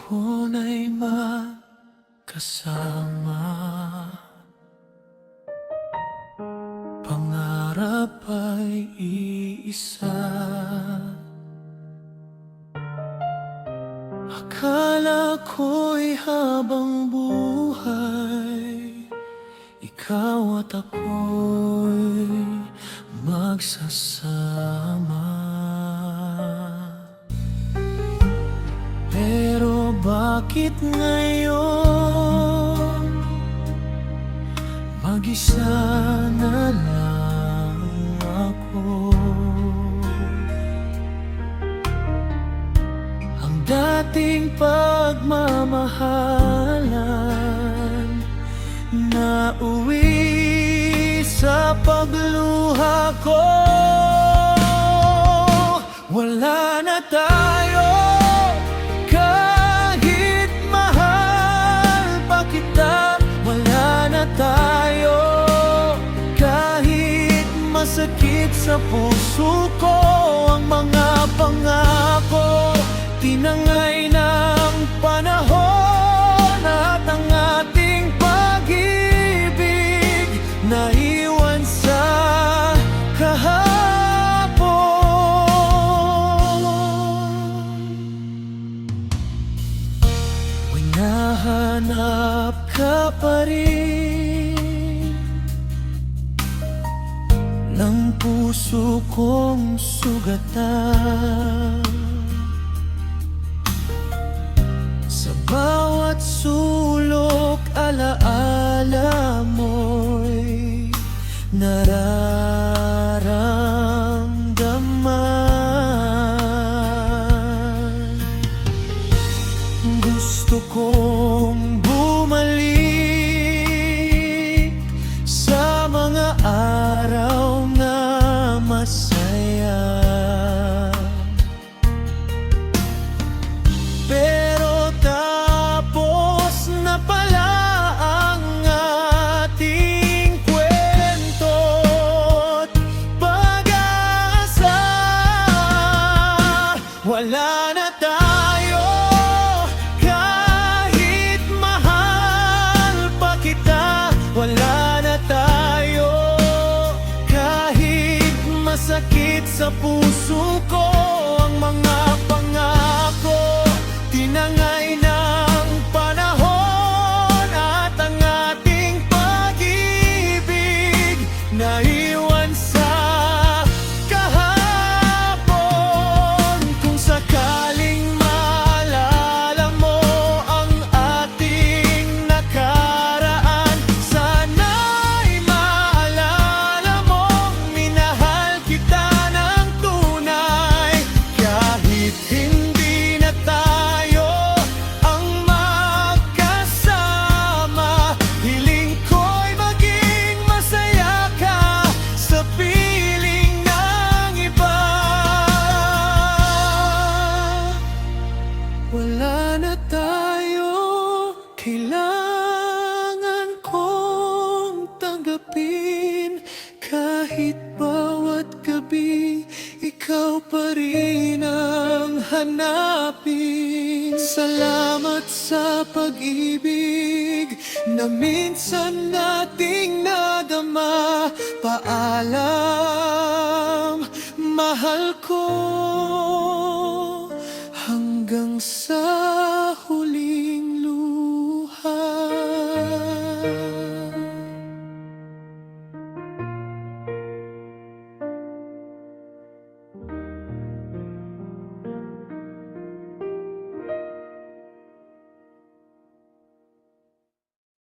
kahapon ay magkasama. Pangarap ay iisa. Akala ko'y habang buhay ikaw at ako'y magsasama. Pero bakit ngayon mag-isa na lang ako? Ang dating pagmamahalan nauwi sa pagluha ko. Wala na tayo, kahit mahal pa kita. Wala na tayo, kahit masakit sa puso ko. Ang mga pangako tinangay ng panahon, at ang ating pag-ibig naiwan sa kahapon. Hinahanap ka pa rin ng puso kong sugatan. Sa bawat sulok alaala mo'y nararamdaman. Gusto kong bumalik sa mga araw na masaya. Pero tapos na pala ang ating kwento't pag-asa. Wala na tayo, kahit mahal pa kita. Wala na tayo, kahit masakit sa puso ko. Ang mga pangako tinangay ng panahon, at ang ating pag-ibig naiwan sa kahapon. Kung sakaling maalala mo ang ating nakaraan, sana'y maalala mong minahal kita ng tunay. Kahit hindi na tayo ang magkasama, hiling ko'y maging masaya ka sa piling ng iba. Wala na tayo, kailangan kong tanggapin. Kahit bawat gabi ikaw pa rin ang hanapin. Salamat sa pag-ibig na minsan nating nadama. Paalam, mahal ko, hanggang sa